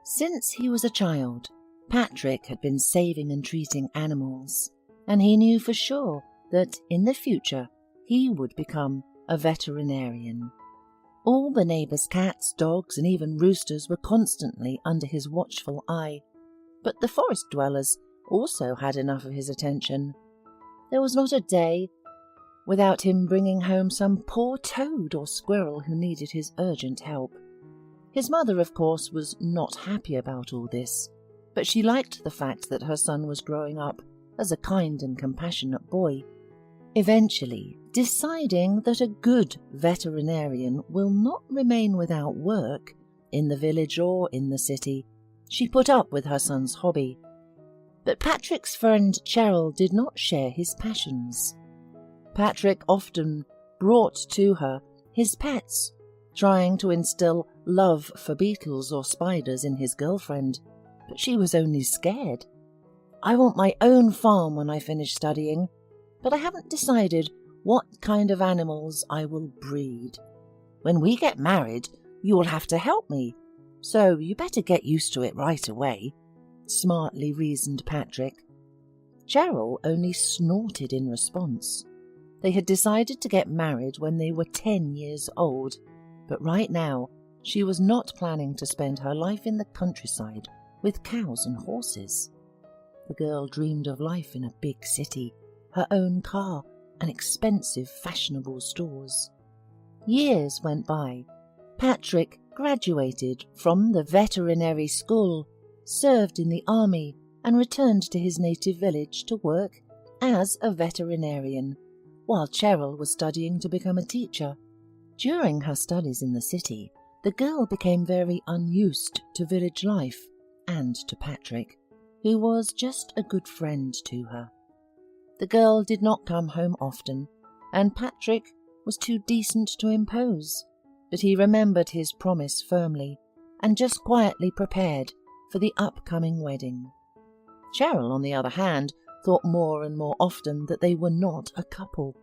Since he was a child, Patrick had been saving and treating animals, and he knew for sure that in the future he would become a veterinarian. All the neighbours' cats, dogs, and even roosters were constantly under his watchful eye, but the forest dwellers also had enough of his attention. There was not a day without him bringing home some poor toad or squirrel who needed his urgent help. His mother, of course, was not happy about all this, but she liked the fact that her son was growing up as a kind and compassionate boy. Eventually, deciding that a good veterinarian will not remain without work in the village or in the city, she put up with her son's hobby. But Patrick's friend Cheryl did not share his passions. Patrick often brought to her his pets, trying to instill love for beetles or spiders in his girlfriend, but she was only scared. "I want my own farm when I finish studying, but I haven't decided what kind of animals I will breed. When we get married, you will have to help me, so you better get used to it right away," smartly reasoned Patrick. Cheryl only snorted in response. They had decided to get married when they were 10 years old, but right now she was not planning to spend her life in the countryside with cows and horses. The girl dreamed of life in a big city, her own car, and expensive fashionable stores. Years went by. Patrick graduated from the veterinary school, served in the army, and returned to his native village to work as a veterinarian, while Cheryl was studying to become a teacher. During her studies in the city, the girl became very unused to village life and to Patrick, who was just a good friend to her. The girl did not come home often, and Patrick was too decent to impose, but he remembered his promise firmly and just quietly prepared for the upcoming wedding. Cheryl, on the other hand, thought more and more often that they were not a couple.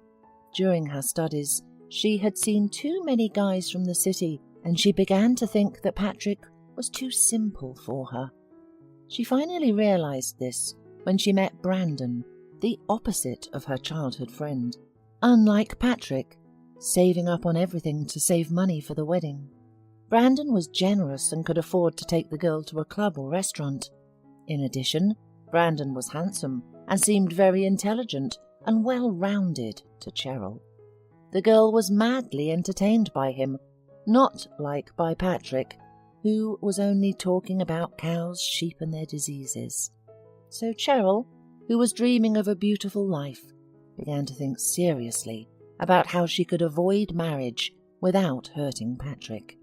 During her studies, she had seen too many guys from the city, and she began to think that Patrick was too simple for her. She finally realized this when she met Brandon, the opposite of her childhood friend. Unlike Patrick, saving up on everything to save money for the wedding, Brandon was generous and could afford to take the girl to a club or restaurant. In addition, Brandon was handsome and seemed very intelligent and well-rounded to Cheryl. The girl was madly entertained by him, not like by Patrick, who was only talking about cows, sheep, and their diseases. So Cheryl, who was dreaming of a beautiful life, began to think seriously about how she could avoid marriage without hurting Patrick.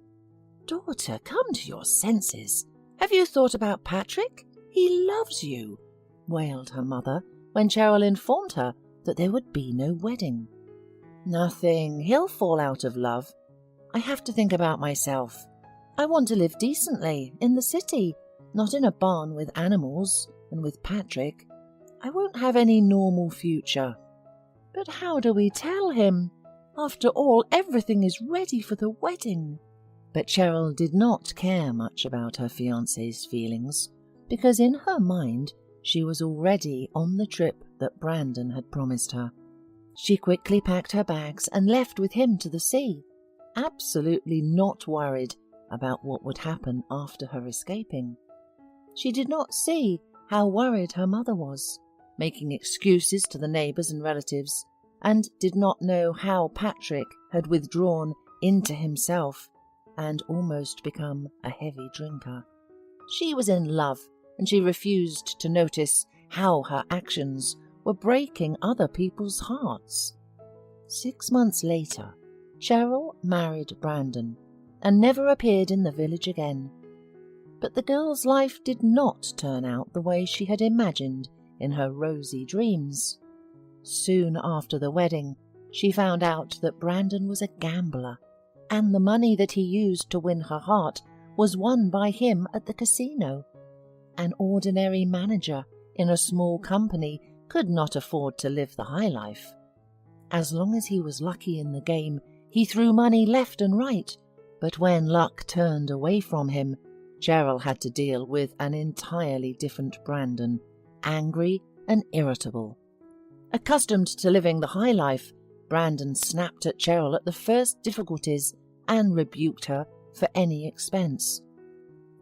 "Daughter, come to your senses. Have you thought about Patrick? He loves you," wailed her mother when Cheryl informed her that there would be no wedding. "Nothing. He'll fall out of love. I have to think about myself. I want to live decently in the city, not in a barn with animals and with Patrick. I won't have any normal future." "But how do we tell him? After all, everything is ready for the wedding." But Cheryl did not care much about her fiancé's feelings, because in her mind she was already on the trip that Brandon had promised her. She quickly packed her bags and left with him to the sea, absolutely not worried about what would happen after her escaping. She did not see how worried her mother was, making excuses to the neighbours and relatives, and did not know how Patrick had withdrawn into himself and almost become a heavy drinker. She was in love, and she refused to notice how her actions were breaking other people's hearts. 6 months later, Cheryl married Brandon and never appeared in the village again. But the girl's life did not turn out the way she had imagined in her rosy dreams. Soon after the wedding, she found out that Brandon was a gambler, and the money that he used to win her heart was won by him at the casino. An ordinary manager in a small company could not afford to live the high life. As long as he was lucky in the game, he threw money left and right, but when luck turned away from him, Cheryl had to deal with an entirely different Brandon, angry and irritable. Accustomed to living the high life, Brandon snapped at Cheryl at the first difficulties and rebuked her for any expense.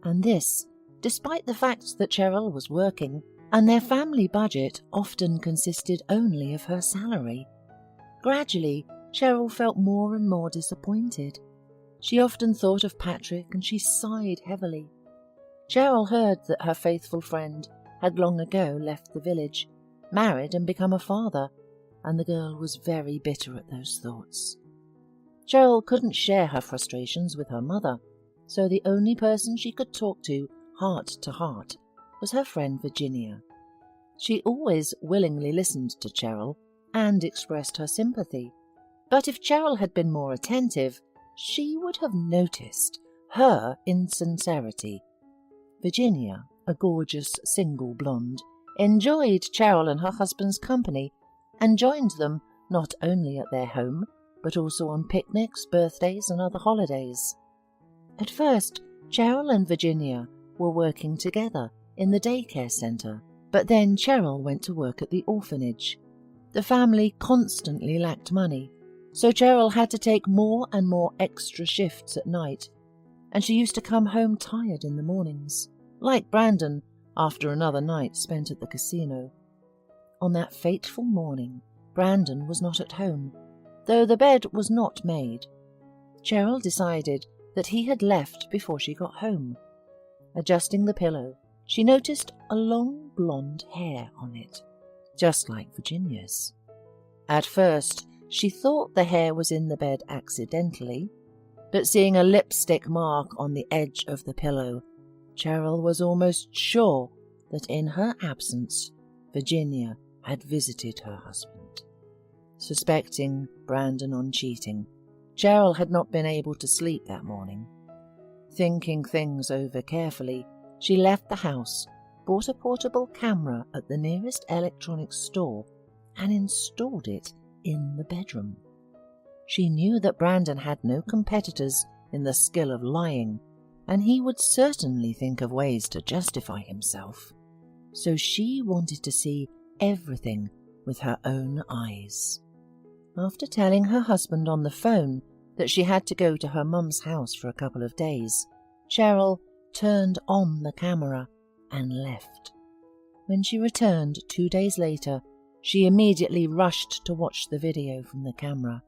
And this, despite the fact that Cheryl was working and their family budget often consisted only of her salary. Gradually, Cheryl felt more and more disappointed. She often thought of Patrick and she sighed heavily. Cheryl heard that her faithful friend had long ago left the village, married and become a father, and the girl was very bitter at those thoughts. Cheryl couldn't share her frustrations with her mother, so the only person she could talk to heart was her friend Virginia. She always willingly listened to Cheryl and expressed her sympathy, but if Cheryl had been more attentive, she would have noticed her insincerity. Virginia, a gorgeous single blonde, enjoyed Cheryl and her husband's company and joined them not only at their home, but also on picnics, birthdays, and other holidays. At first, Cheryl and Virginia were working together in the daycare centre, but then Cheryl went to work at the orphanage. The family constantly lacked money, so Cheryl had to take more and more extra shifts at night, and she used to come home tired in the mornings, like Brandon after another night spent at the casino. On that fateful morning, Brandon was not at home, though the bed was not made. Cheryl decided that he had left before she got home. Adjusting the pillow, she noticed a long blonde hair on it, just like Virginia's. At first, she thought the hair was in the bed accidentally, but seeing a lipstick mark on the edge of the pillow, Cheryl was almost sure that in her absence, Virginia had visited her husband. Suspecting Brandon on cheating, Cheryl had not been able to sleep that morning. Thinking things over carefully, she left the house, bought a portable camera at the nearest electronics store, and installed it in the bedroom. She knew that Brandon had no competitors in the skill of lying, and he would certainly think of ways to justify himself. So she wanted to see everything with her own eyes. After telling her husband on the phone that she had to go to her mum's house for a couple of days, Cheryl turned on the camera and left. When she returned 2 days later, she immediately rushed to watch the video from the camera.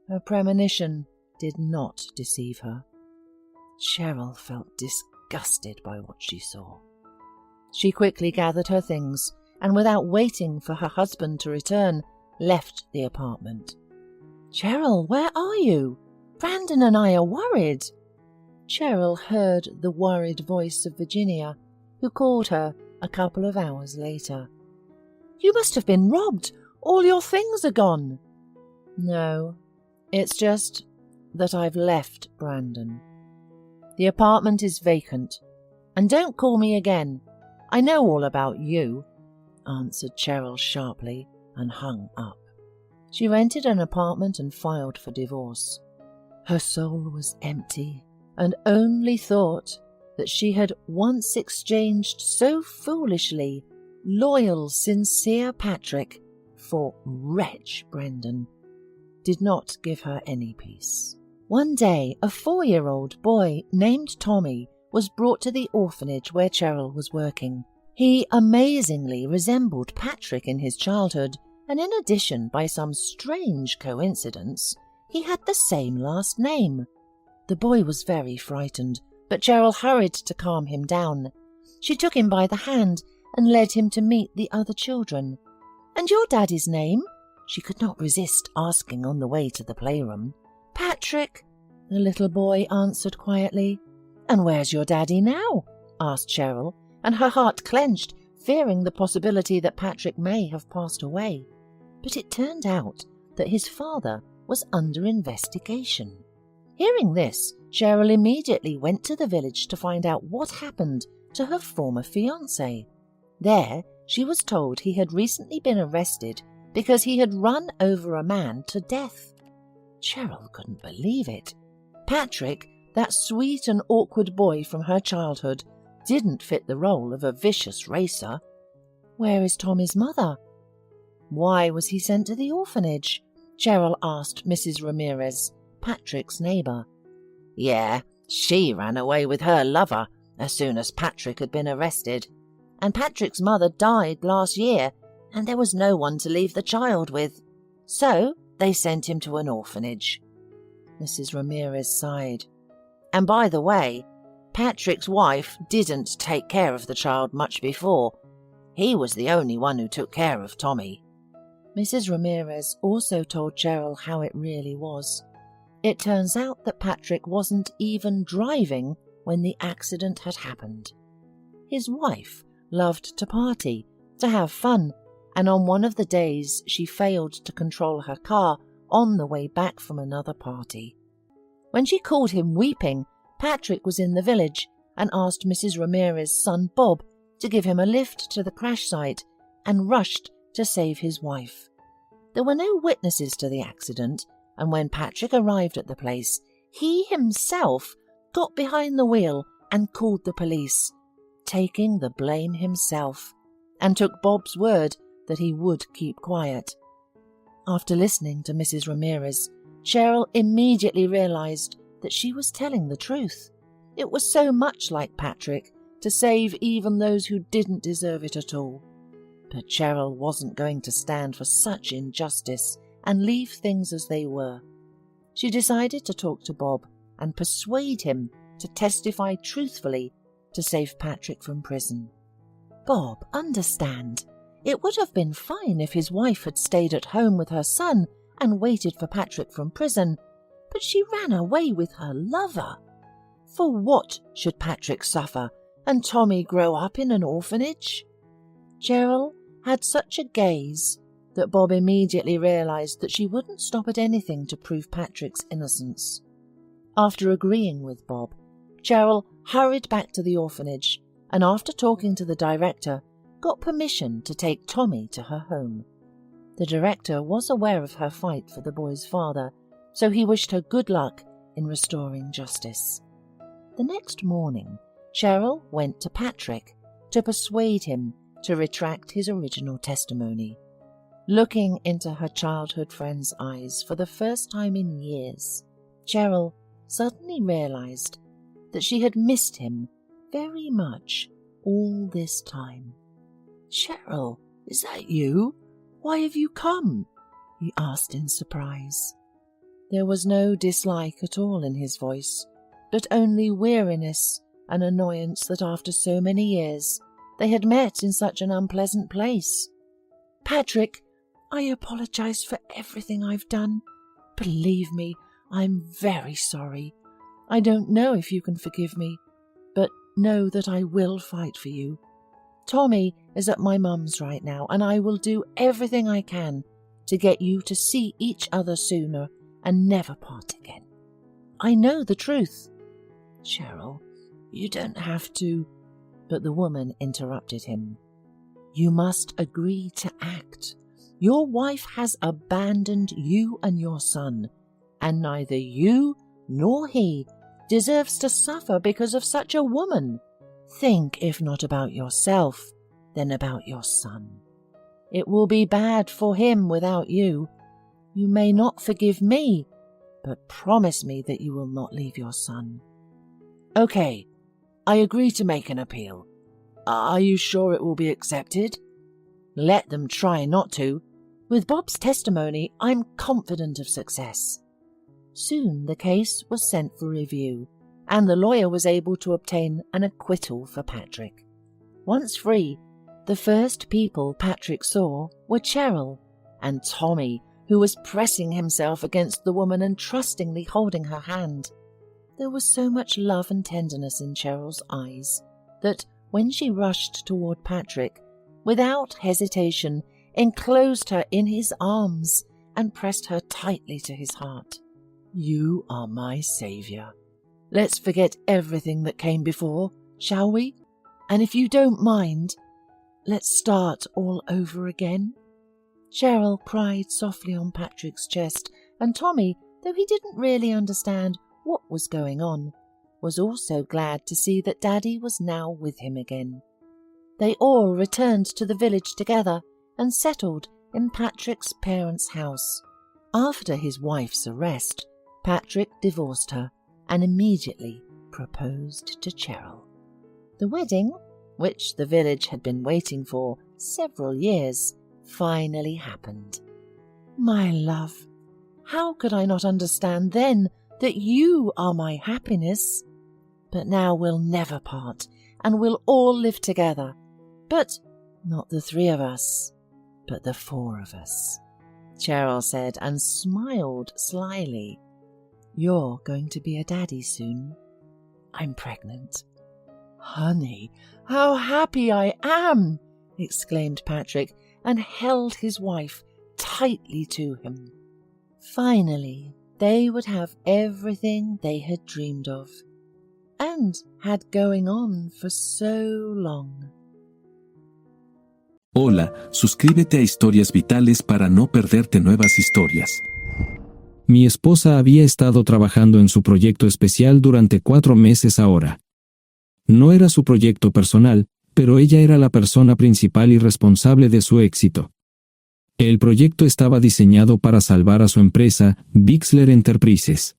Her premonition did not deceive her. Cheryl felt disgusted by what she saw. She quickly gathered her things and, without waiting for her husband to return, left the apartment. "Cheryl, where are you? Brandon and I are worried." Cheryl heard the worried voice of Virginia, who called her a couple of hours later. "You must have been robbed. All your things are gone." "No, it's just that I've left Brandon. The apartment is vacant, and don't call me again. I know all about you," answered Cheryl sharply and hung up. She rented an apartment and filed for divorce. Her soul was empty and only thought that she had once exchanged so foolishly loyal, sincere Patrick for wretch Brandon did not give her any peace. One day, a 4-year-old boy named Tommy was brought to the orphanage where Cheryl was working. He amazingly resembled Patrick in his childhood, and in addition, by some strange coincidence, he had the same last name. The boy was very frightened, but Cheryl hurried to calm him down. She took him by the hand and led him to meet the other children. "And your daddy's name?" she could not resist asking on the way to the playroom. "Patrick," the little boy answered quietly. "And where's your daddy now?" asked Cheryl, and her heart clenched, fearing the possibility that Patrick may have passed away. But it turned out that his father was under investigation. Hearing this, Cheryl immediately went to the village to find out what happened to her former fiancé. There, she was told he had recently been arrested because he had run over a man to death. Cheryl couldn't believe it. Patrick, That sweet and awkward boy from her childhood didn't fit the role of a vicious racer. Where is Tommy's mother? Why was he sent to the orphanage? Cheryl asked Mrs. Ramirez, Patrick's neighbour. Yeah, she ran away with her lover as soon as Patrick had been arrested. And Patrick's mother died last year, and there was no one to leave the child with. So they sent him to an orphanage. Mrs. Ramirez sighed. And by the way, Patrick's wife didn't take care of the child much before. He was the only one who took care of Tommy. Mrs. Ramirez also told Cheryl how it really was. It turns out that Patrick wasn't even driving when the accident had happened. His wife loved to party, to have fun, and on one of the days she failed to control her car on the way back from another party. When she called him weeping, Patrick was in the village and asked Mrs. Ramirez's son Bob to give him a lift to the crash site and rushed to save his wife. There were no witnesses to the accident, and when Patrick arrived at the place, he himself got behind the wheel and called the police, taking the blame himself, and took Bob's word that he would keep quiet. After listening to Mrs. Ramirez, Cheryl immediately realized that she was telling the truth. It was so much like Patrick to save even those who didn't deserve it at all. But Cheryl wasn't going to stand for such injustice and leave things as they were. She decided to talk to Bob and persuade him to testify truthfully to save Patrick from prison. Bob, understand. It would have been fine if his wife had stayed at home with her son and waited for Patrick from prison, but she ran away with her lover. For what should Patrick suffer and Tommy grow up in an orphanage? Cheryl had such a gaze that Bob immediately realized that she wouldn't stop at anything to prove Patrick's innocence. After agreeing with Bob, Cheryl hurried back to the orphanage and, after talking to the director, got permission to take Tommy to her home. The director was aware of her fight for the boy's father, so he wished her good luck in restoring justice. The next morning, Cheryl went to Patrick to persuade him to retract his original testimony. Looking into her childhood friend's eyes for the first time in years, Cheryl suddenly realized that she had missed him very much all this time. "Cheryl, is that you? Why have you come?" he asked in surprise. There was no dislike at all in his voice, but only weariness and annoyance that after so many years they had met in such an unpleasant place. "Patrick, I apologize for everything I've done. Believe me, I'm very sorry. I don't know if you can forgive me, but know that I will fight for you. Tommy is at my mum's right now, and I will do everything I can to get you to see each other sooner and never part again. I know the truth." "Cheryl, you don't have to," but the woman interrupted him. "You must agree to act. Your wife has abandoned you and your son, and neither you nor he deserves to suffer because of such a woman. Think, if not about yourself, then about your son. It will be bad for him without you. You may not forgive me, but promise me that you will not leave your son." "Okay, I agree to make an appeal. Are you sure it will be accepted?" "Let them try not to. With Bob's testimony, I'm confident of success." Soon the case was sent for review, and the lawyer was able to obtain an acquittal for Patrick. Once free, the first people Patrick saw were Cheryl and Tommy, who was pressing himself against the woman and trustingly holding her hand. There was so much love and tenderness in Cheryl's eyes that, when she rushed toward Patrick, without hesitation, enclosed her in his arms and pressed her tightly to his heart. "You are my saviour. Let's forget everything that came before, shall we? And if you don't mind, let's start all over again." Cheryl cried softly on Patrick's chest, and Tommy, though he didn't really understand what was going on, was also glad to see that Daddy was now with him again. They all returned to the village together and settled in Patrick's parents' house. After his wife's arrest, Patrick divorced her and immediately proposed to Cheryl. The wedding, which the village had been waiting for several years, finally happened. My love, how could I not understand then that you are my happiness? But now we'll never part, and we'll all live together. But not the 3 of us, but the 4 of us, Cheryl said and smiled slyly. You're going to be a daddy soon. I'm pregnant. Honey, how happy I am, exclaimed Patrick and held his wife tightly to him. Finally, they would have everything they had dreamed of and had going on for so long. Hola, suscríbete a Historias Vitales para no perderte nuevas historias. Mi esposa había estado trabajando en su proyecto especial durante 4 meses ahora. No era su proyecto personal, pero ella era la persona principal y responsable de su éxito. El proyecto estaba diseñado para salvar a su empresa, Bixler Enterprises.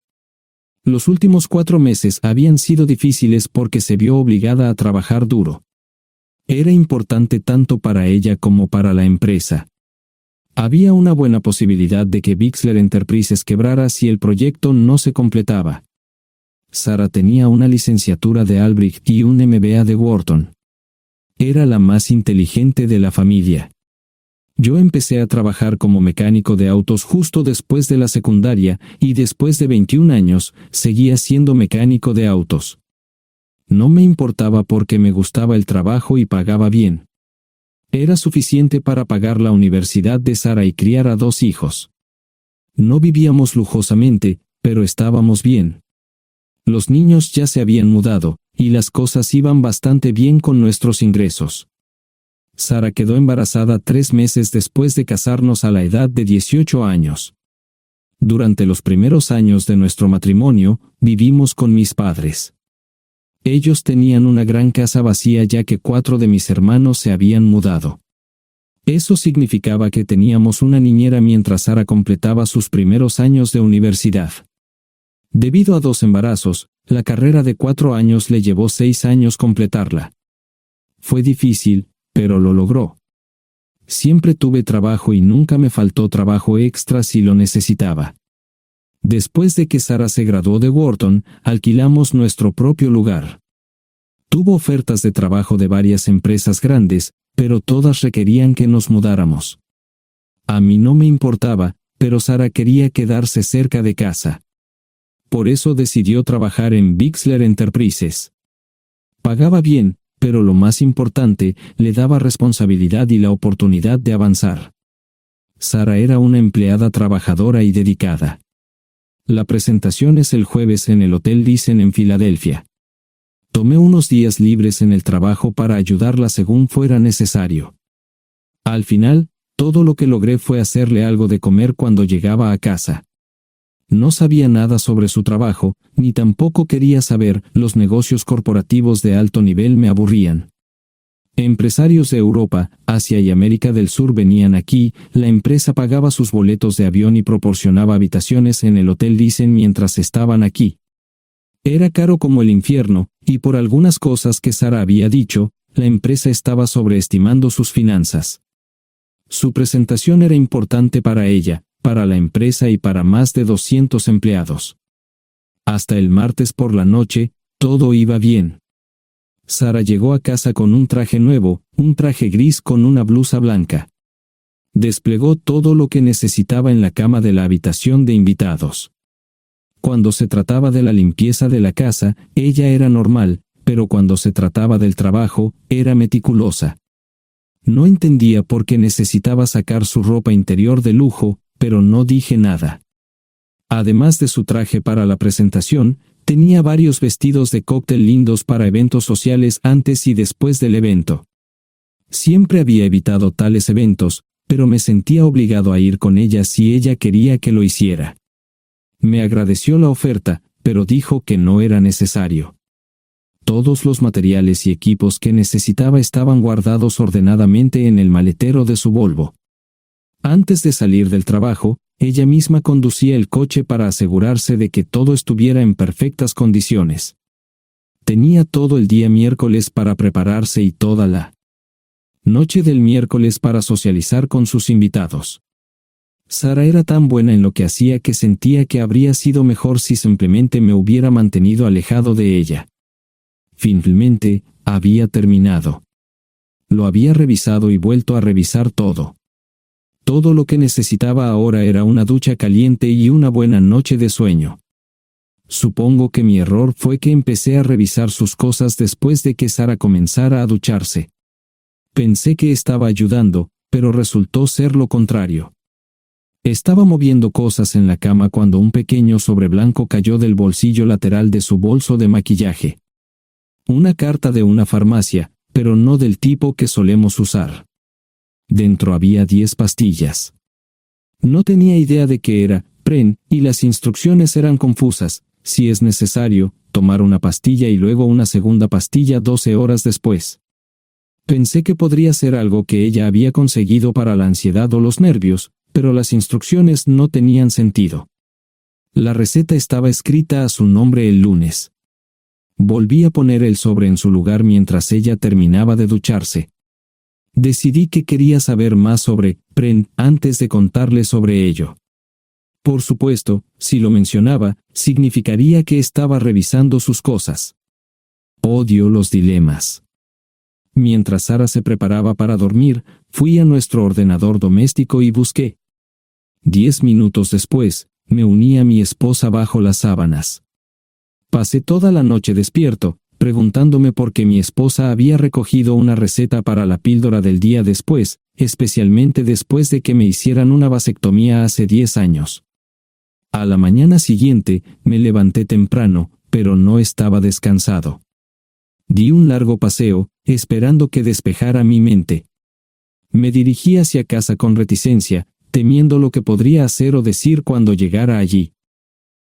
Los últimos 4 meses habían sido difíciles porque se vio obligada a trabajar duro. Era importante tanto para ella como para la empresa. Había una buena posibilidad de que Bixler Enterprises quebrara si el proyecto no se completaba. Sarah tenía una licenciatura de Albrecht y un MBA de Wharton. Era la más inteligente de la familia. Yo empecé a trabajar como mecánico de autos justo después de la secundaria y después de 21 años seguía siendo mecánico de autos. No me importaba porque me gustaba el trabajo y pagaba bien. Era suficiente para pagar la universidad de Sarah y criar a 2 hijos. No vivíamos lujosamente, pero estábamos bien. Los niños ya se habían mudado, y las cosas iban bastante bien con nuestros ingresos. Sarah quedó embarazada 3 meses después de casarnos a la edad de 18 años. Durante los primeros años de nuestro matrimonio, vivimos con mis padres. Ellos tenían una gran casa vacía ya que 4 de mis hermanos se habían mudado. Eso significaba que teníamos una niñera mientras Sarah completaba sus primeros años de universidad. Debido a 2 embarazos, la carrera de 4 años le llevó 6 años completarla. Fue difícil, pero lo logró. Siempre tuve trabajo y nunca me faltó trabajo extra si lo necesitaba. Después de que Sarah se graduó de Wharton, alquilamos nuestro propio lugar. Tuvo ofertas de trabajo de varias empresas grandes, pero todas requerían que nos mudáramos. A mí no me importaba, pero Sarah quería quedarse cerca de casa. Por eso decidió trabajar en Bixler Enterprises. Pagaba bien, pero lo más importante, le daba responsabilidad y la oportunidad de avanzar. Sarah era una empleada trabajadora y dedicada. La presentación es el jueves en el Hotel Dicen en Filadelfia. Tomé unos días libres en el trabajo para ayudarla según fuera necesario. Al final, todo lo que logré fue hacerle algo de comer cuando llegaba a casa. No sabía nada sobre su trabajo, ni tampoco quería saber, los negocios corporativos de alto nivel me aburrían. Empresarios de Europa, Asia y América del Sur venían aquí, la empresa pagaba sus boletos de avión y proporcionaba habitaciones en el Hotel Dicen mientras estaban aquí. Era caro como el infierno, y por algunas cosas que Sarah había dicho, la empresa estaba sobreestimando sus finanzas. Su presentación era importante para ella, para la empresa y para más de 200 empleados. Hasta el martes por la noche, todo iba bien. Sarah llegó a casa con un traje nuevo, un traje gris con una blusa blanca. Desplegó todo lo que necesitaba en la cama de la habitación de invitados. Cuando se trataba de la limpieza de la casa, ella era normal, pero cuando se trataba del trabajo, era meticulosa. No entendía por qué necesitaba sacar su ropa interior de lujo, pero no dije nada. Además de su traje para la presentación, tenía varios vestidos de cóctel lindos para eventos sociales antes y después del evento. Siempre había evitado tales eventos, pero me sentía obligado a ir con ella si ella quería que lo hiciera. Me agradeció la oferta, pero dijo que no era necesario. Todos los materiales y equipos que necesitaba estaban guardados ordenadamente en el maletero de su Volvo. Antes de salir del trabajo, ella misma conducía el coche para asegurarse de que todo estuviera en perfectas condiciones. Tenía todo el día miércoles para prepararse y toda la noche del miércoles para socializar con sus invitados. Sara era tan buena en lo que hacía que sentía que habría sido mejor si simplemente me hubiera mantenido alejado de ella. Finalmente, había terminado. Lo había revisado y vuelto a revisar todo. Todo lo que necesitaba ahora era una ducha caliente y una buena noche de sueño. Supongo que mi error fue que empecé a revisar sus cosas después de que Sara comenzara a ducharse. Pensé que estaba ayudando, pero resultó ser lo contrario. Estaba moviendo cosas en la cama cuando un pequeño sobre blanco cayó del bolsillo lateral de su bolso de maquillaje. Una carta de una farmacia, pero no del tipo que solemos usar. Dentro había 10 pastillas. No tenía idea de qué era, Pren, y las instrucciones eran confusas. Si es necesario, tomar una pastilla y luego una segunda pastilla 12 horas después. Pensé que podría ser algo que ella había conseguido para la ansiedad o los nervios, pero las instrucciones no tenían sentido. La receta estaba escrita a su nombre el lunes. Volví a poner el sobre en su lugar mientras ella terminaba de ducharse. Decidí que quería saber más sobre Pren antes de contarle sobre ello. Por supuesto, si lo mencionaba, significaría que estaba revisando sus cosas. Odio los dilemas. Mientras Sara se preparaba para dormir, fui a nuestro ordenador doméstico y busqué. 10 minutos después, me uní a mi esposa bajo las sábanas. Pasé toda la noche despierto, preguntándome por qué mi esposa había recogido una receta para la píldora del día después, especialmente después de que me hicieran una vasectomía hace 10 años. A la mañana siguiente, me levanté temprano, pero no estaba descansado. Di un largo paseo, esperando que despejara mi mente. Me dirigí hacia casa con reticencia, temiendo lo que podría hacer o decir cuando llegara allí.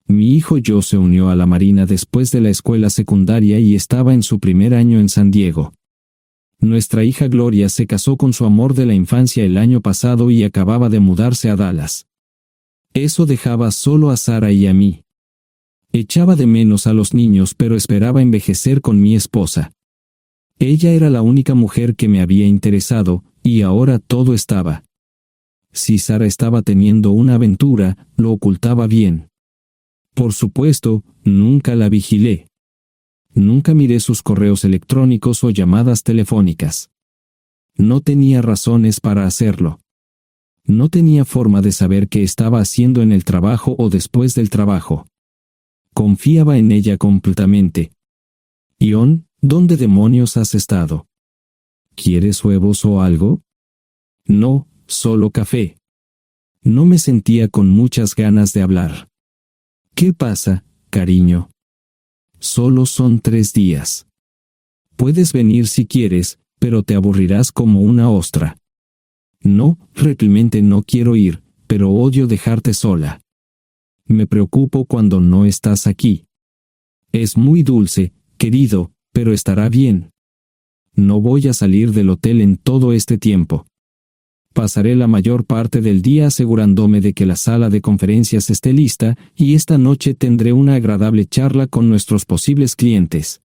Mi hijo Joe se unió a la Marina después de la escuela secundaria y estaba en su primer año en San Diego. Nuestra hija Gloria se casó con su amor de la infancia el año pasado y acababa de mudarse a Dallas. Eso dejaba solo a Sara y a mí. Echaba de menos a los niños, pero esperaba envejecer con mi esposa. Ella era la única mujer que me había interesado, y ahora todo estaba. Si Sara estaba teniendo una aventura, lo ocultaba bien. Por supuesto, nunca la vigilé. Nunca miré sus correos electrónicos o llamadas telefónicas. No tenía razones para hacerlo. No tenía forma de saber qué estaba haciendo en el trabajo o después del trabajo. Confiaba en ella completamente. Ion, ¿dónde demonios has estado? ¿Quieres huevos o algo? No, solo café. No me sentía con muchas ganas de hablar. ¿Qué pasa, cariño? Solo son 3 días. Puedes venir si quieres, pero te aburrirás como una ostra. No, realmente no quiero ir, pero odio dejarte sola. Me preocupo cuando no estás aquí. Es muy dulce, querido, pero estará bien. No voy a salir del hotel en todo este tiempo. Pasaré la mayor parte del día asegurándome de que la sala de conferencias esté lista, y esta noche tendré una agradable charla con nuestros posibles clientes.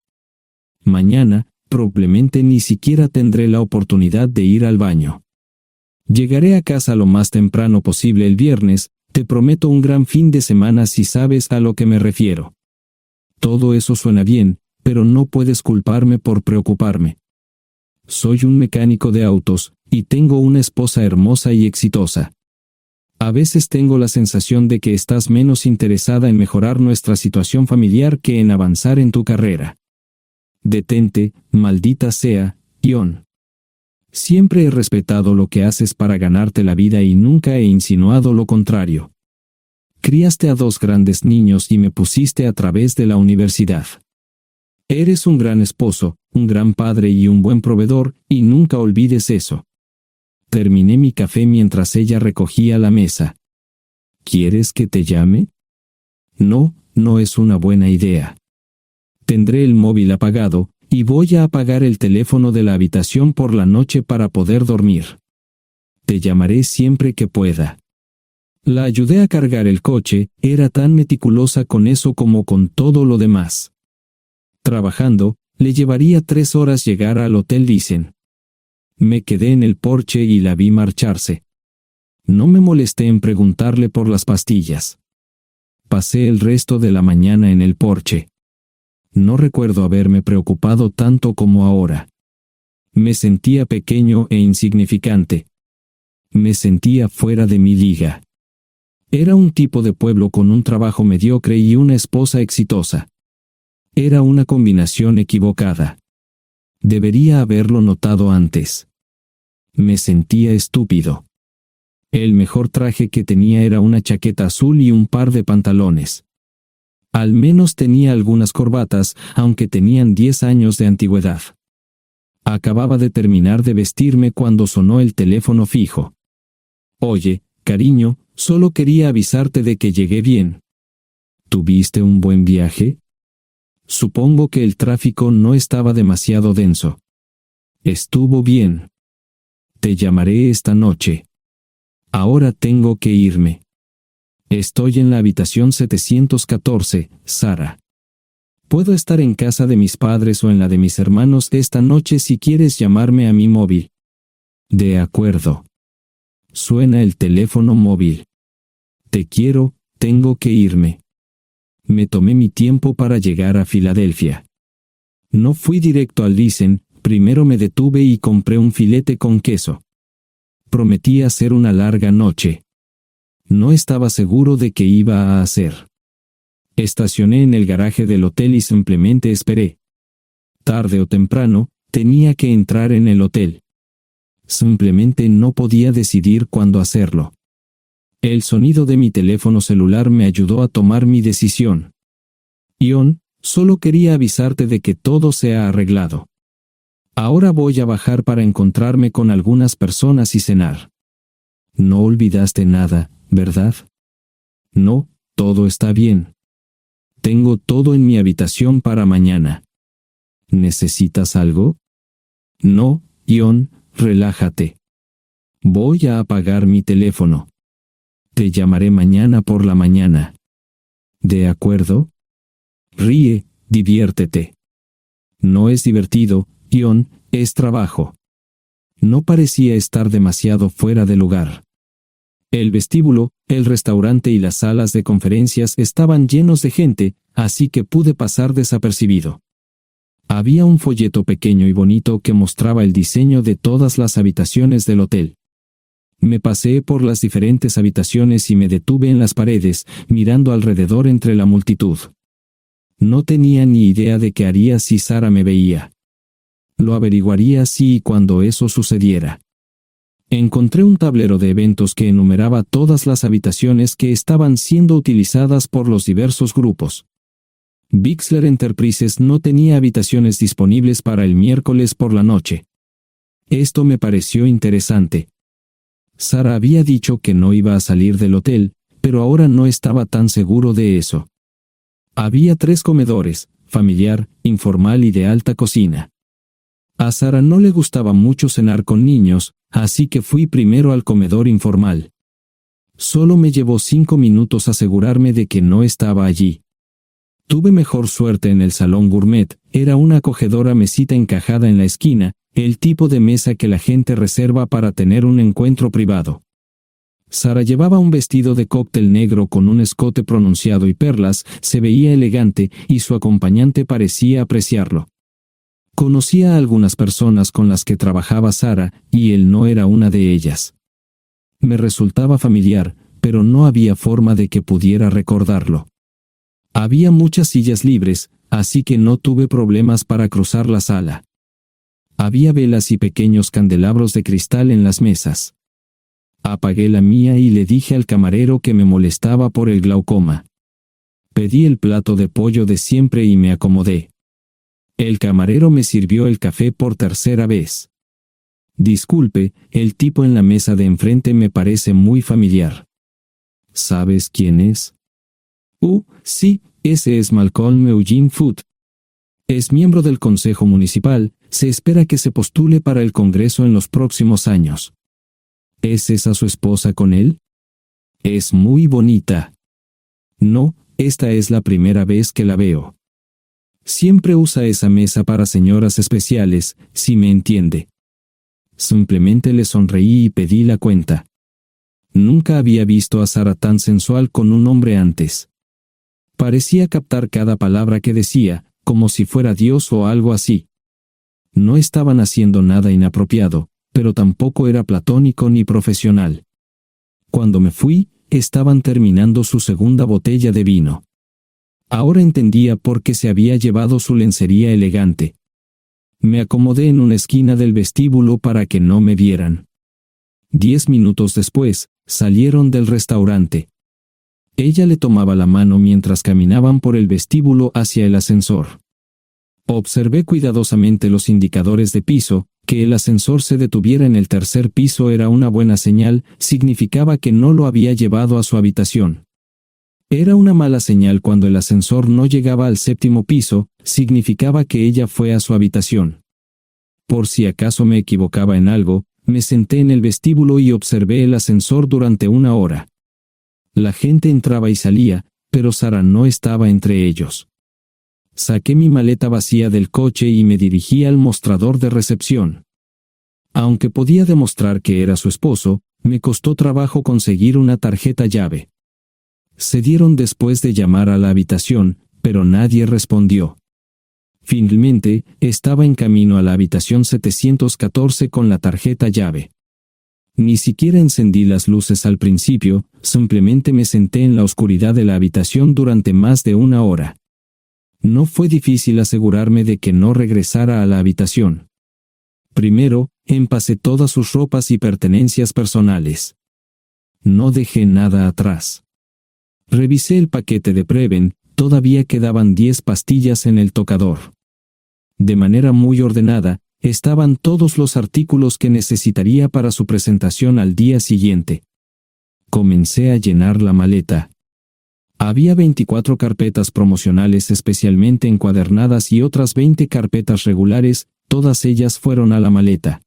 Mañana, probablemente ni siquiera tendré la oportunidad de ir al baño. Llegaré a casa lo más temprano posible el viernes, te prometo un gran fin de semana si sabes a lo que me refiero. Todo eso suena bien, pero no puedes culparme por preocuparme. Soy un mecánico de autos, y tengo una esposa hermosa y exitosa. A veces tengo la sensación de que estás menos interesada en mejorar nuestra situación familiar que en avanzar en tu carrera. Detente, maldita sea, Ion. Siempre he respetado lo que haces para ganarte la vida y nunca he insinuado lo contrario. Criaste a 2 grandes niños y me pusiste a través de la universidad. Eres un gran esposo, un gran padre y un buen proveedor, y nunca olvides eso. Terminé mi café mientras ella recogía la mesa. ¿Quieres que te llame? No, no es una buena idea. Tendré el móvil apagado, y voy a apagar el teléfono de la habitación por la noche para poder dormir. Te llamaré siempre que pueda. La ayudé a cargar el coche, era tan meticulosa con eso como con todo lo demás. Trabajando, le llevaría 3 horas llegar al Hotel Lysen. Me quedé en el porche y la vi marcharse. No me molesté en preguntarle por las pastillas. Pasé el resto de la mañana en el porche. No recuerdo haberme preocupado tanto como ahora. Me sentía pequeño e insignificante. Me sentía fuera de mi liga. Era un tipo de pueblo con un trabajo mediocre y una esposa exitosa. Era una combinación equivocada. Debería haberlo notado antes. Me sentía estúpido. El mejor traje que tenía era una chaqueta azul y un par de pantalones. Al menos tenía algunas corbatas, aunque tenían 10 años de antigüedad. Acababa de terminar de vestirme cuando sonó el teléfono fijo. Oye, cariño, solo quería avisarte de que llegué bien. ¿Tuviste un buen viaje? Supongo que el tráfico no estaba demasiado denso. Estuvo bien. Te llamaré esta noche. Ahora tengo que irme. Estoy en la habitación 714, Sara. Puedo estar en casa de mis padres o en la de mis hermanos esta noche si quieres llamarme a mi móvil. De acuerdo. Suena el teléfono móvil. Te quiero, tengo que irme. Me tomé mi tiempo para llegar a Filadelfia. No fui directo al Lysen, primero me detuve y compré un filete con queso. Prometí hacer una larga noche. No estaba seguro de qué iba a hacer. Estacioné en el garaje del hotel y simplemente esperé. Tarde o temprano, tenía que entrar en el hotel. Simplemente no podía decidir cuándo hacerlo. El sonido de mi teléfono celular me ayudó a tomar mi decisión. Ion, solo quería avisarte de que todo se ha arreglado. Ahora voy a bajar para encontrarme con algunas personas y cenar. No olvidaste nada, ¿verdad? No, todo está bien. Tengo todo en mi habitación para mañana. ¿Necesitas algo? No, Ion, relájate. Voy a apagar mi teléfono. Te llamaré mañana por la mañana. ¿De acuerdo? Ríe, diviértete. No es divertido, Ion, es trabajo. No parecía estar demasiado fuera de lugar. El vestíbulo, el restaurante y las salas de conferencias estaban llenos de gente, así que pude pasar desapercibido. Había un folleto pequeño y bonito que mostraba el diseño de todas las habitaciones del hotel. Me paseé por las diferentes habitaciones y me detuve en las paredes, mirando alrededor entre la multitud. No tenía ni idea de qué haría si Sara me veía. Lo averiguaría si y cuando eso sucediera. Encontré un tablero de eventos que enumeraba todas las habitaciones que estaban siendo utilizadas por los diversos grupos. Bixler Enterprises no tenía habitaciones disponibles para el miércoles por la noche. Esto me pareció interesante. Sara había dicho que no iba a salir del hotel, pero ahora no estaba tan seguro de eso. Había 3 comedores, familiar, informal y de alta cocina. A Sara no le gustaba mucho cenar con niños, así que fui primero al comedor informal. Solo me llevó 5 minutos asegurarme de que no estaba allí. Tuve mejor suerte en el salón gourmet, era una acogedora mesita encajada en la esquina, el tipo de mesa que la gente reserva para tener un encuentro privado. Sara llevaba un vestido de cóctel negro con un escote pronunciado y perlas, se veía elegante y su acompañante parecía apreciarlo. Conocía a algunas personas con las que trabajaba Sara, y él no era una de ellas. Me resultaba familiar, pero no había forma de que pudiera recordarlo. Había muchas sillas libres, así que no tuve problemas para cruzar la sala. Había velas y pequeños candelabros de cristal en las mesas. Apagué la mía y le dije al camarero que me molestaba por el glaucoma. Pedí el plato de pollo de siempre y me acomodé. El camarero me sirvió el café por tercera vez. Disculpe, el tipo en la mesa de enfrente me parece muy familiar. ¿Sabes quién es? Sí, ese es Malcolm Eugene Foote. Es miembro del Consejo Municipal, se espera que se postule para el Congreso en los próximos años. ¿Es esa su esposa con él? Es muy bonita. No, esta es la primera vez que la veo. Siempre usa esa mesa para señoras especiales, si me entiende. Simplemente le sonreí y pedí la cuenta. Nunca había visto a Sara tan sensual con un hombre antes. Parecía captar cada palabra que decía, como si fuera Dios o algo así. No estaban haciendo nada inapropiado, pero tampoco era platónico ni profesional. Cuando me fui, estaban terminando su segunda botella de vino. Ahora entendía por qué se había llevado su lencería elegante. Me acomodé en una esquina del vestíbulo para que no me vieran. 10 minutos después, salieron del restaurante. Ella le tomaba la mano mientras caminaban por el vestíbulo hacia el ascensor. Observé cuidadosamente los indicadores de piso. Que el ascensor se detuviera en el tercer piso era una buena señal, significaba que no lo había llevado a su habitación. Era una mala señal cuando el ascensor no llegaba al séptimo piso, significaba que ella fue a su habitación. Por si acaso me equivocaba en algo, me senté en el vestíbulo y observé el ascensor durante 1 hora. La gente entraba y salía, pero Sara no estaba entre ellos. Saqué mi maleta vacía del coche y me dirigí al mostrador de recepción. Aunque podía demostrar que era su esposo, me costó trabajo conseguir una tarjeta llave. Se dieron después de llamar a la habitación, pero nadie respondió. Finalmente, estaba en camino a la habitación 714 con la tarjeta llave. Ni siquiera encendí las luces al principio, simplemente me senté en la oscuridad de la habitación durante más de 1 hora. No fue difícil asegurarme de que no regresara a la habitación. Primero, empacé todas sus ropas y pertenencias personales. No dejé nada atrás. Revisé el paquete de Preven, todavía quedaban 10 pastillas en el tocador. De manera muy ordenada, estaban todos los artículos que necesitaría para su presentación al día siguiente. Comencé a llenar la maleta. Había 24 carpetas promocionales especialmente encuadernadas y otras 20 carpetas regulares, todas ellas fueron a la maleta.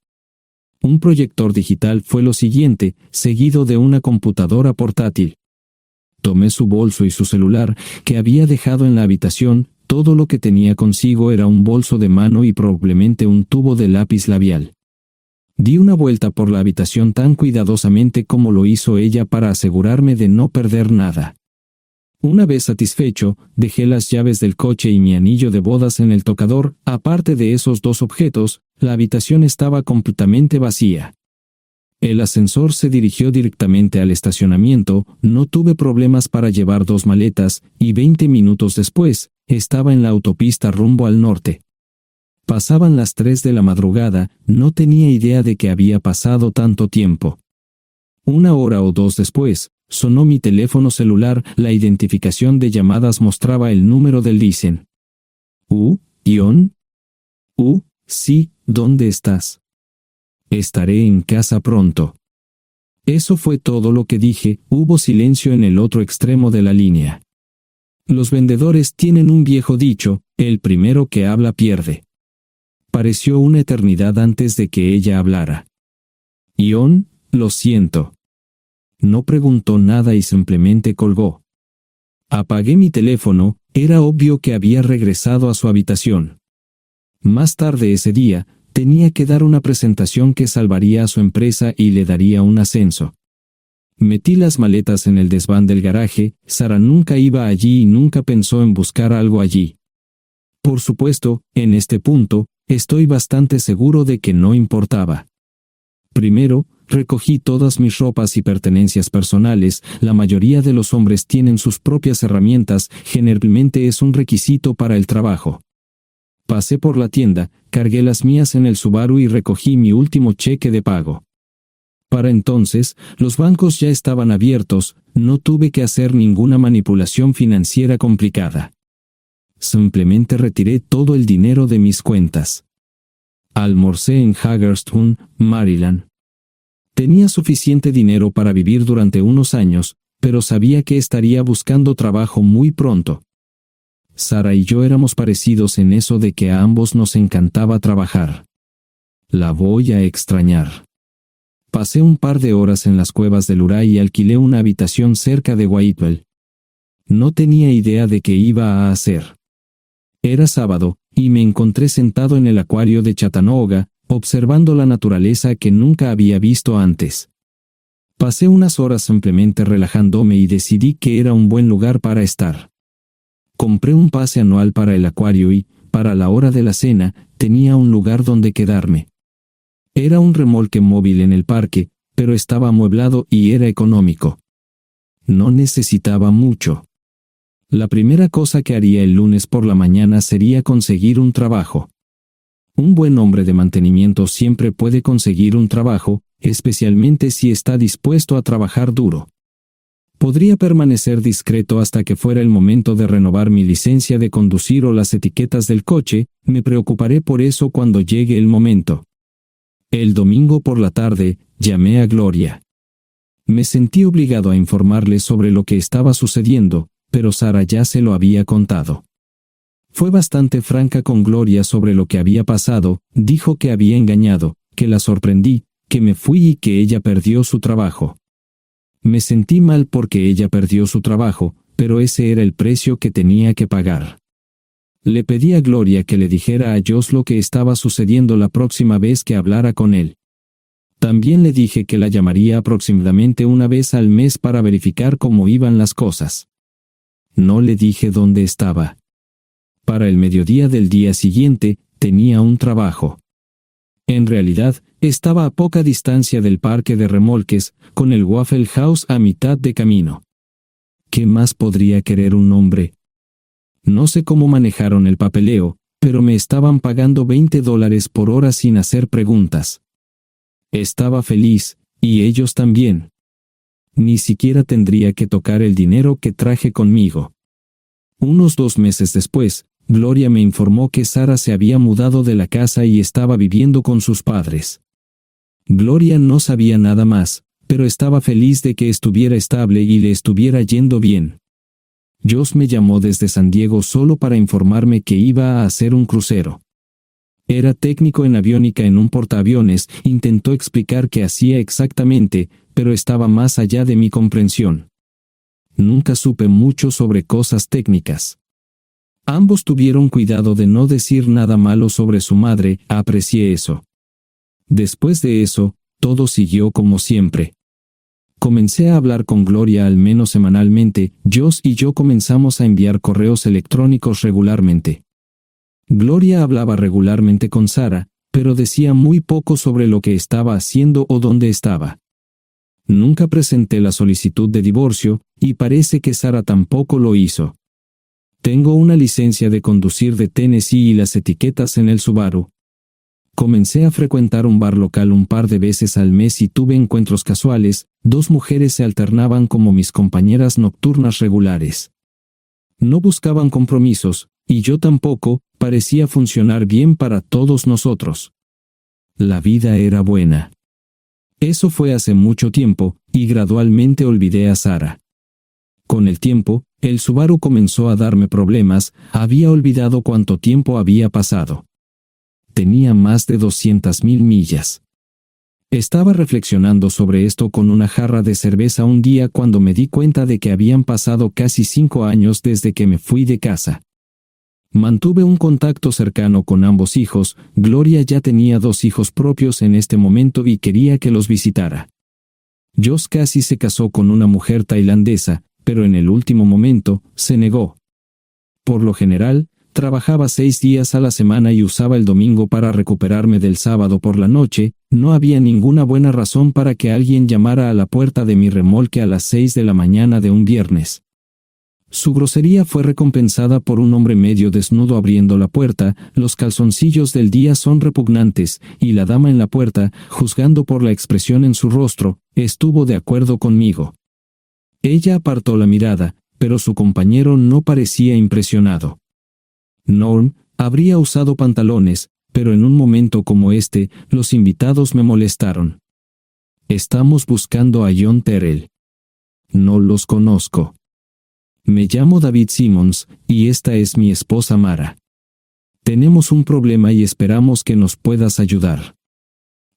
Un proyector digital fue lo siguiente, seguido de una computadora portátil. Tomé su bolso y su celular, que había dejado en la habitación. Todo lo que tenía consigo era un bolso de mano y probablemente un tubo de lápiz labial. Di una vuelta por la habitación tan cuidadosamente como lo hizo ella para asegurarme de no perder nada. Una vez satisfecho, dejé las llaves del coche y mi anillo de bodas en el tocador. Aparte de esos 2 objetos, la habitación estaba completamente vacía. El ascensor se dirigió directamente al estacionamiento, no tuve problemas para llevar 2 maletas, y 20 minutos después, estaba en la autopista rumbo al norte. Pasaban las 3 de la madrugada, no tenía idea de que había pasado tanto tiempo. 1 hora o 2 después, sonó mi teléfono celular, la identificación de llamadas mostraba el número del Listen. ¿Ion? Sí, ¿dónde estás? Estaré en casa pronto. Eso fue todo lo que dije. Hubo silencio en el otro extremo de la línea. Los vendedores tienen un viejo dicho, el primero que habla pierde. Pareció una eternidad antes de que ella hablara. Ion, lo siento. No preguntó nada y simplemente colgó. Apagué mi teléfono, era obvio que había regresado a su habitación. Más tarde ese día, tenía que dar una presentación que salvaría a su empresa y le daría un ascenso. Metí las maletas en el desván del garaje. Sara nunca iba allí y nunca pensó en buscar algo allí. Por supuesto, en este punto, estoy bastante seguro de que no importaba. Primero, recogí todas mis ropas y pertenencias personales. La mayoría de los hombres tienen sus propias herramientas, generalmente es un requisito para el trabajo. Pasé por la tienda, cargué las mías en el Subaru y recogí mi último cheque de pago. Para entonces, los bancos ya estaban abiertos, no tuve que hacer ninguna manipulación financiera complicada. Simplemente retiré todo el dinero de mis cuentas. Almorcé en Hagerstown, Maryland. Tenía suficiente dinero para vivir durante unos años, pero sabía que estaría buscando trabajo muy pronto. Sara y yo éramos parecidos en eso de que a ambos nos encantaba trabajar. La voy a extrañar. Pasé un par de horas en las cuevas del Uray y alquilé una habitación cerca de Whitewell. No tenía idea de qué iba a hacer. Era sábado, y me encontré sentado en el acuario de Chattanooga, observando la naturaleza que nunca había visto antes. Pasé unas horas simplemente relajándome y decidí que era un buen lugar para estar. Compré un pase anual para el acuario y, para la hora de la cena, tenía un lugar donde quedarme. Era un remolque móvil en el parque, pero estaba amueblado y era económico. No necesitaba mucho. La primera cosa que haría el lunes por la mañana sería conseguir un trabajo. Un buen hombre de mantenimiento siempre puede conseguir un trabajo, especialmente si está dispuesto a trabajar duro. Podría permanecer discreto hasta que fuera el momento de renovar mi licencia de conducir o las etiquetas del coche, me preocuparé por eso cuando llegue el momento. El domingo por la tarde, llamé a Gloria. Me sentí obligado a informarle sobre lo que estaba sucediendo, pero Sara ya se lo había contado. Fue bastante franca con Gloria sobre lo que había pasado, dijo que había engañado, que la sorprendí, que me fui y que ella perdió su trabajo. Me sentí mal porque ella perdió su trabajo, pero ese era el precio que tenía que pagar. Le pedí a Gloria que le dijera a Josh lo que estaba sucediendo la próxima vez que hablara con él. También le dije que la llamaría aproximadamente una vez al mes para verificar cómo iban las cosas. No le dije dónde estaba. Para el mediodía del día siguiente, tenía un trabajo. En realidad, estaba a poca distancia del parque de remolques, con el Waffle House a mitad de camino. ¿Qué más podría querer un hombre? No sé cómo manejaron el papeleo, pero me estaban pagando $20 por hora sin hacer preguntas. Estaba feliz, y ellos también. Ni siquiera tendría que tocar el dinero que traje conmigo. Unos 2 meses después, Gloria me informó que Sara se había mudado de la casa y estaba viviendo con sus padres. Gloria no sabía nada más, pero estaba feliz de que estuviera estable y le estuviera yendo bien. Josh me llamó desde San Diego solo para informarme que iba a hacer un crucero. Era técnico en aviónica en un portaaviones, intentó explicar qué hacía exactamente, pero estaba más allá de mi comprensión. Nunca supe mucho sobre cosas técnicas. Ambos tuvieron cuidado de no decir nada malo sobre su madre, aprecié eso. Después de eso, todo siguió como siempre. Comencé a hablar con Gloria al menos semanalmente, Josh y yo comenzamos a enviar correos electrónicos regularmente. Gloria hablaba regularmente con Sara, pero decía muy poco sobre lo que estaba haciendo o dónde estaba. Nunca presenté la solicitud de divorcio, y parece que Sara tampoco lo hizo. Tengo una licencia de conducir de Tennessee y las etiquetas en el Subaru. Comencé a frecuentar un bar local un par de veces al mes y tuve encuentros casuales, 2 mujeres se alternaban como mis compañeras nocturnas regulares. No buscaban compromisos, y yo tampoco, parecía funcionar bien para todos nosotros. La vida era buena. Eso fue hace mucho tiempo, y gradualmente olvidé a Sara. Con el tiempo, el Subaru comenzó a darme problemas, había olvidado cuánto tiempo había pasado. Tenía más de 200,000 millas. Estaba reflexionando sobre esto con una jarra de cerveza un día cuando me di cuenta de que habían pasado casi 5 años desde que me fui de casa. Mantuve un contacto cercano con ambos hijos, Gloria ya tenía 2 hijos propios en este momento y quería que los visitara. Josh casi se casó con una mujer tailandesa, pero en el último momento, se negó. Por lo general, trabajaba 6 días a la semana y usaba el domingo para recuperarme del sábado por la noche, no había ninguna buena razón para que alguien llamara a la puerta de mi remolque a las 6 de la mañana de un viernes. Su grosería fue recompensada por un hombre medio desnudo abriendo la puerta, los calzoncillos del día son repugnantes, y la dama en la puerta, juzgando por la expresión en su rostro, estuvo de acuerdo conmigo. Ella apartó la mirada, pero su compañero no parecía impresionado. Norm habría usado pantalones, pero en un momento como este, los invitados me molestaron. Estamos buscando a John Terrell. No los conozco. Me llamo David Simmons, y esta es mi esposa Mara. Tenemos un problema y esperamos que nos puedas ayudar.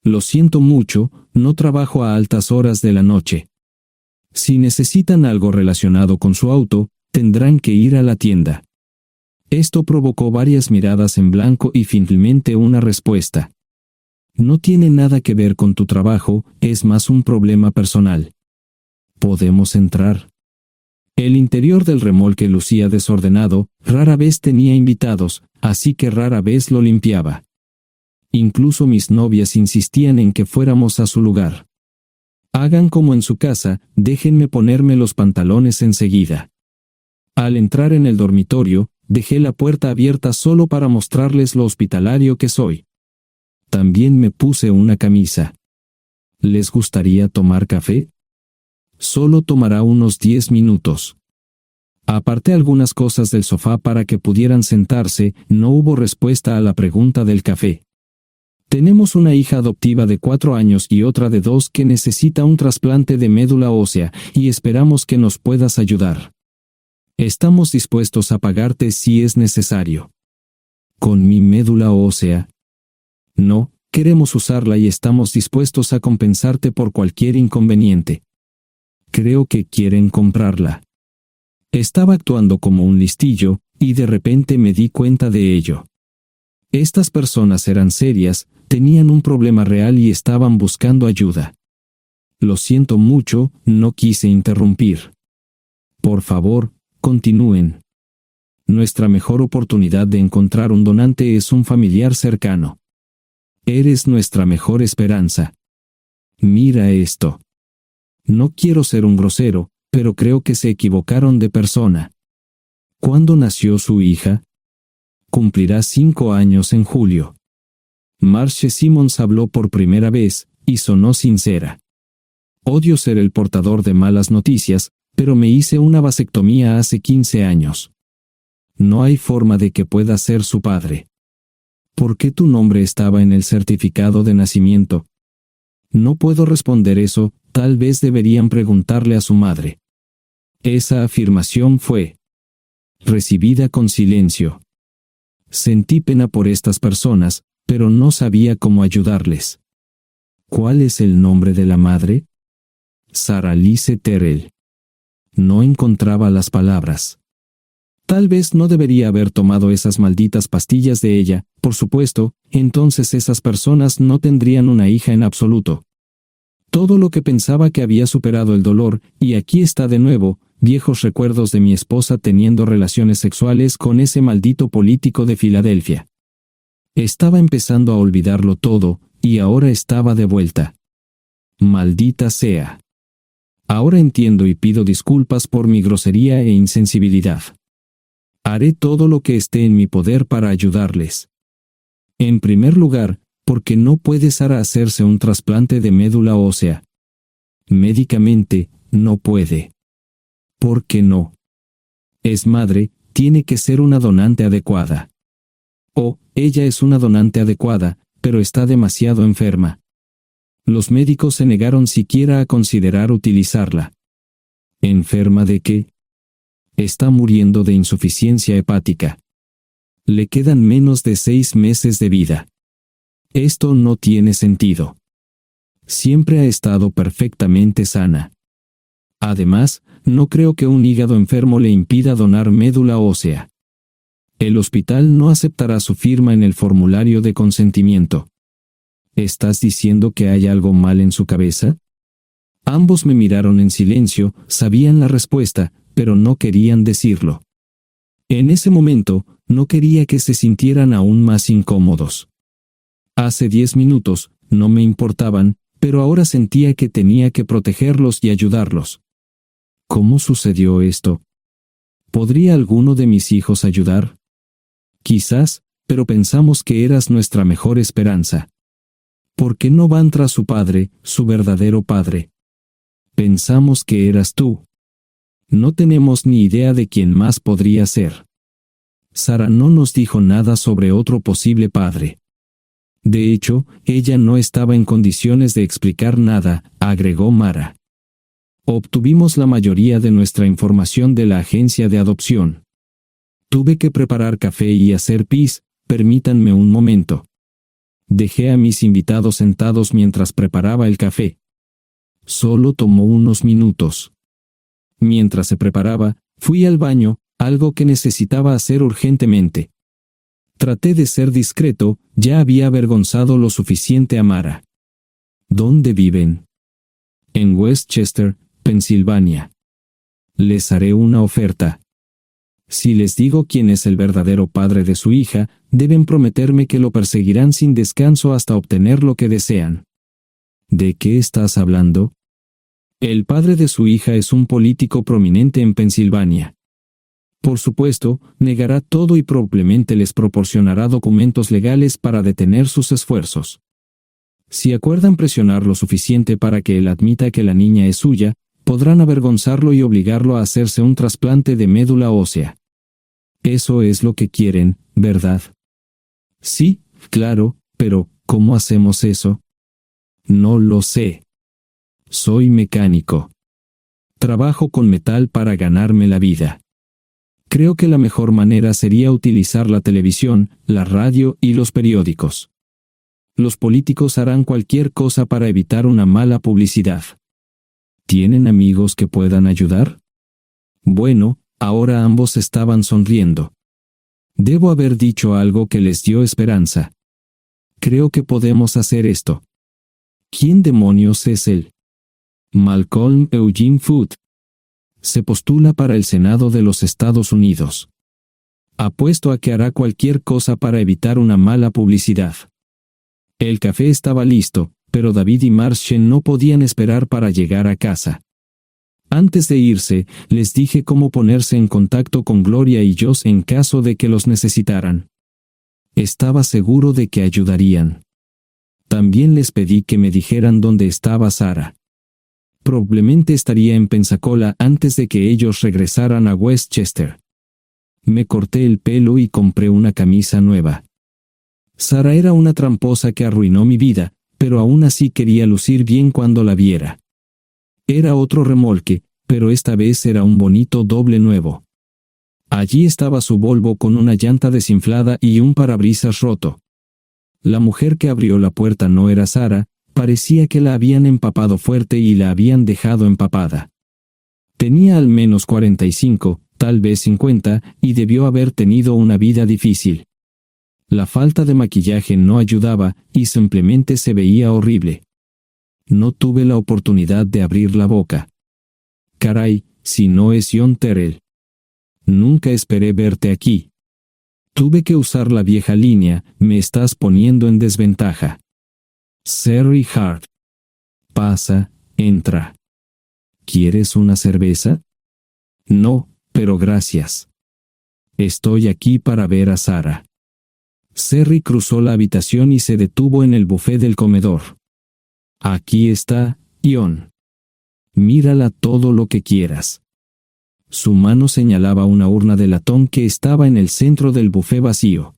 Lo siento mucho, no trabajo a altas horas de la noche. Si necesitan algo relacionado con su auto, tendrán que ir a la tienda. Esto provocó varias miradas en blanco y finalmente una respuesta. No tiene nada que ver con tu trabajo, es más un problema personal. ¿Podemos entrar? El interior del remolque lucía desordenado, rara vez tenía invitados, así que rara vez lo limpiaba. Incluso mis novias insistían en que fuéramos a su lugar. Hagan como en su casa, déjenme ponerme los pantalones enseguida. Al entrar en el dormitorio, dejé la puerta abierta solo para mostrarles lo hospitalario que soy. También me puse una camisa. ¿Les gustaría tomar café? Solo tomará unos 10 minutos. Aparté algunas cosas del sofá para que pudieran sentarse, no hubo respuesta a la pregunta del café. Tenemos una hija adoptiva de 4 años y otra de 2 que necesita un trasplante de médula ósea, y esperamos que nos puedas ayudar. Estamos dispuestos a pagarte si es necesario. ¿Con mi médula ósea? No, queremos usarla y estamos dispuestos a compensarte por cualquier inconveniente. Creo que quieren comprarla. Estaba actuando como un listillo, y de repente me di cuenta de ello. Estas personas eran serias, tenían un problema real y estaban buscando ayuda. Lo siento mucho, no quise interrumpir. Por favor, continúen. Nuestra mejor oportunidad de encontrar un donante es un familiar cercano. Eres nuestra mejor esperanza. Mira esto. No quiero ser un grosero, pero creo que se equivocaron de persona. ¿Cuándo nació su hija? Cumplirá 5 años en julio. Marche Simmons habló por primera vez, y sonó sincera. Odio ser el portador de malas noticias, pero me hice una vasectomía hace 15 años. No hay forma de que pueda ser su padre. ¿Por qué tu nombre estaba en el certificado de nacimiento? No puedo responder eso, tal vez deberían preguntarle a su madre. Esa afirmación fue recibida con silencio. Sentí pena por estas personas, pero no sabía cómo ayudarles. ¿Cuál es el nombre de la madre? Sarah Lise Terrell. No encontraba las palabras. Tal vez no debería haber tomado esas malditas pastillas de ella, por supuesto, entonces esas personas no tendrían una hija en absoluto. Todo lo que pensaba que había superado el dolor, y aquí está de nuevo, viejos recuerdos de mi esposa teniendo relaciones sexuales con ese maldito político de Filadelfia. Estaba empezando a olvidarlo todo, y ahora estaba de vuelta. Maldita sea. Ahora entiendo y pido disculpas por mi grosería e insensibilidad. Haré todo lo que esté en mi poder para ayudarles. En primer lugar, porque no puede Sara hacerse un trasplante de médula ósea. Médicamente, no puede. ¿Por qué no? Es madre, tiene que ser una donante adecuada. Ella es una donante adecuada, pero está demasiado enferma. Los médicos se negaron siquiera a considerar utilizarla. ¿Enferma de qué? Está muriendo de insuficiencia hepática. Le quedan menos de 6 meses de vida. Esto no tiene sentido. Siempre ha estado perfectamente sana. Además, no creo que un hígado enfermo le impida donar médula ósea. El hospital no aceptará su firma en el formulario de consentimiento. ¿Estás diciendo que hay algo mal en su cabeza? Ambos me miraron en silencio, sabían la respuesta, pero no querían decirlo. En ese momento, no quería que se sintieran aún más incómodos. Hace 10 minutos, no me importaban, pero ahora sentía que tenía que protegerlos y ayudarlos. ¿Cómo sucedió esto? ¿Podría alguno de mis hijos ayudar? Quizás, pero pensamos que eras nuestra mejor esperanza. ¿Por qué no van tras su padre, su verdadero padre? Pensamos que eras tú. No tenemos ni idea de quién más podría ser. Sara no nos dijo nada sobre otro posible padre. De hecho, ella no estaba en condiciones de explicar nada, agregó Mara. Obtuvimos la mayoría de nuestra información de la agencia de adopción. Tuve que preparar café y hacer pis, permítanme un momento. Dejé a mis invitados sentados mientras preparaba el café. Solo tomó unos minutos. Mientras se preparaba, fui al baño, algo que necesitaba hacer urgentemente. Traté de ser discreto, ya había avergonzado lo suficiente a Mara. ¿Dónde viven? En Westchester, Pensilvania. Les haré una oferta. Si les digo quién es el verdadero padre de su hija, deben prometerme que lo perseguirán sin descanso hasta obtener lo que desean. ¿De qué estás hablando? El padre de su hija es un político prominente en Pensilvania. Por supuesto, negará todo y probablemente les proporcionará documentos legales para detener sus esfuerzos. Si acuerdan presionar lo suficiente para que él admita que la niña es suya, podrán avergonzarlo y obligarlo a hacerse un trasplante de médula ósea. Eso es lo que quieren, ¿verdad? Sí, claro, pero ¿cómo hacemos eso? No lo sé. Soy mecánico. Trabajo con metal para ganarme la vida. Creo que la mejor manera sería utilizar la televisión, la radio y los periódicos. Los políticos harán cualquier cosa para evitar una mala publicidad. ¿Tienen amigos que puedan ayudar? Bueno, ahora ambos estaban sonriendo. Debo haber dicho algo que les dio esperanza. Creo que podemos hacer esto. ¿Quién demonios es él? Malcolm Eugene Foote. Se postula para el Senado de los Estados Unidos. Apuesto a que hará cualquier cosa para evitar una mala publicidad. El café estaba listo, pero David y Marchen no podían esperar para llegar a casa. Antes de irse, les dije cómo ponerse en contacto con Gloria y Josh en caso de que los necesitaran. Estaba seguro de que ayudarían. También les pedí que me dijeran dónde estaba Sarah. Probablemente estaría en Pensacola antes de que ellos regresaran a Westchester. Me corté el pelo y compré una camisa nueva. Sarah era una tramposa que arruinó mi vida, pero aún así quería lucir bien cuando la viera. Era otro remolque, pero esta vez era un bonito doble nuevo. Allí estaba su Volvo con una llanta desinflada y un parabrisas roto. La mujer que abrió la puerta no era Sarah, parecía que la habían empapado fuerte y la habían dejado empapada. Tenía al menos 45, tal vez 50, y debió haber tenido una vida difícil. La falta de maquillaje no ayudaba, y simplemente se veía horrible. No tuve la oportunidad de abrir la boca. Caray, si no es John Terrell. Nunca esperé verte aquí. Tuve que usar la vieja línea, me estás poniendo en desventaja. Sherry Hart. Pasa, entra. ¿Quieres una cerveza? No, pero gracias. Estoy aquí para ver a Sarah. Sherry cruzó la habitación y se detuvo en el buffet del comedor. Aquí está, John. Mírala todo lo que quieras. Su mano señalaba una urna de latón que estaba en el centro del buffet vacío.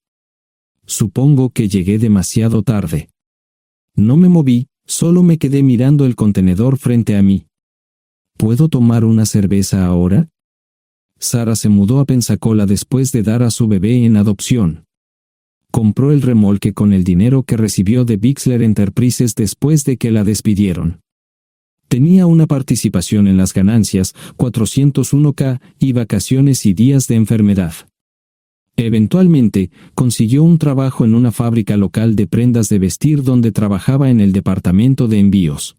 Supongo que llegué demasiado tarde. No me moví, solo me quedé mirando el contenedor frente a mí. ¿Puedo tomar una cerveza ahora? Sarah se mudó a Pensacola después de dar a su bebé en adopción. Compró el remolque con el dinero que recibió de Bixler Enterprises después de que la despidieron. Tenía una participación en las ganancias, 401k, y vacaciones y días de enfermedad. Eventualmente, consiguió un trabajo en una fábrica local de prendas de vestir donde trabajaba en el departamento de envíos.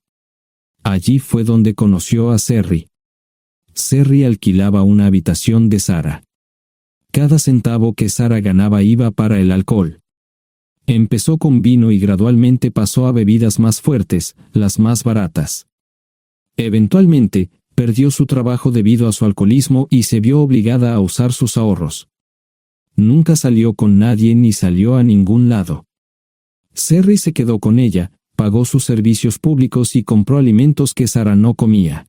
Allí fue donde conoció a Sherry. Sherry alquilaba una habitación de Sarah. Cada centavo que Sarah ganaba iba para el alcohol. Empezó con vino y gradualmente pasó a bebidas más fuertes, las más baratas. Eventualmente, perdió su trabajo debido a su alcoholismo y se vio obligada a usar sus ahorros. Nunca salió con nadie ni salió a ningún lado. Sherry se quedó con ella, pagó sus servicios públicos y compró alimentos que Sarah no comía.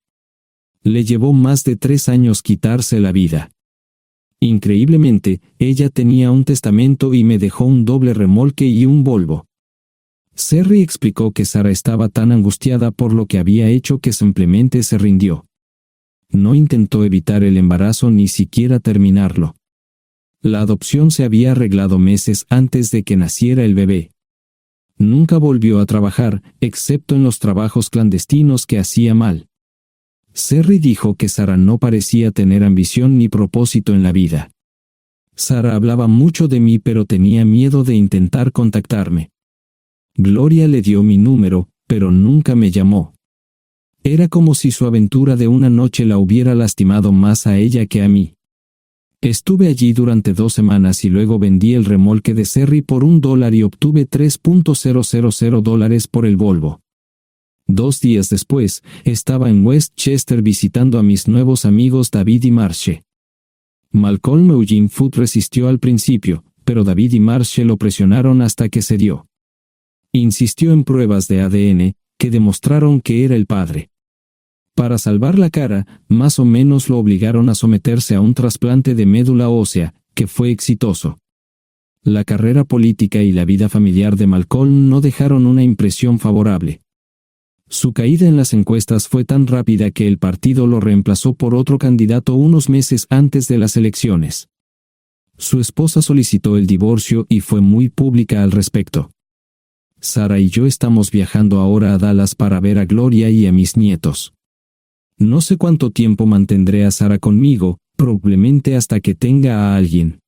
Le llevó más de 3 años quitarse la vida. Increíblemente, ella tenía un testamento y me dejó un doble remolque y un Volvo. Sherry explicó que Sarah estaba tan angustiada por lo que había hecho que simplemente se rindió. No intentó evitar el embarazo ni siquiera terminarlo. La adopción se había arreglado meses antes de que naciera el bebé. Nunca volvió a trabajar, excepto en los trabajos clandestinos que hacía mal. Serry dijo que Sarah no parecía tener ambición ni propósito en la vida. Sarah hablaba mucho de mí, pero tenía miedo de intentar contactarme. Gloria le dio mi número, pero nunca me llamó. Era como si su aventura de una noche la hubiera lastimado más a ella que a mí. Estuve allí durante 2 semanas y luego vendí el remolque de Serry por $1 y obtuve $3,000 por el Volvo. 2 días después, estaba en Westchester visitando a mis nuevos amigos David y Marche. Malcolm Eugene Foote resistió al principio, pero David y Marche lo presionaron hasta que cedió. Insistió en pruebas de ADN, que demostraron que era el padre. Para salvar la cara, más o menos lo obligaron a someterse a un trasplante de médula ósea, que fue exitoso. La carrera política y la vida familiar de Malcolm no dejaron una impresión favorable. Su caída en las encuestas fue tan rápida que el partido lo reemplazó por otro candidato unos meses antes de las elecciones. Su esposa solicitó el divorcio y fue muy pública al respecto. Sarah y yo estamos viajando ahora a Dallas para ver a Gloria y a mis nietos. No sé cuánto tiempo mantendré a Sarah conmigo, probablemente hasta que tenga a alguien.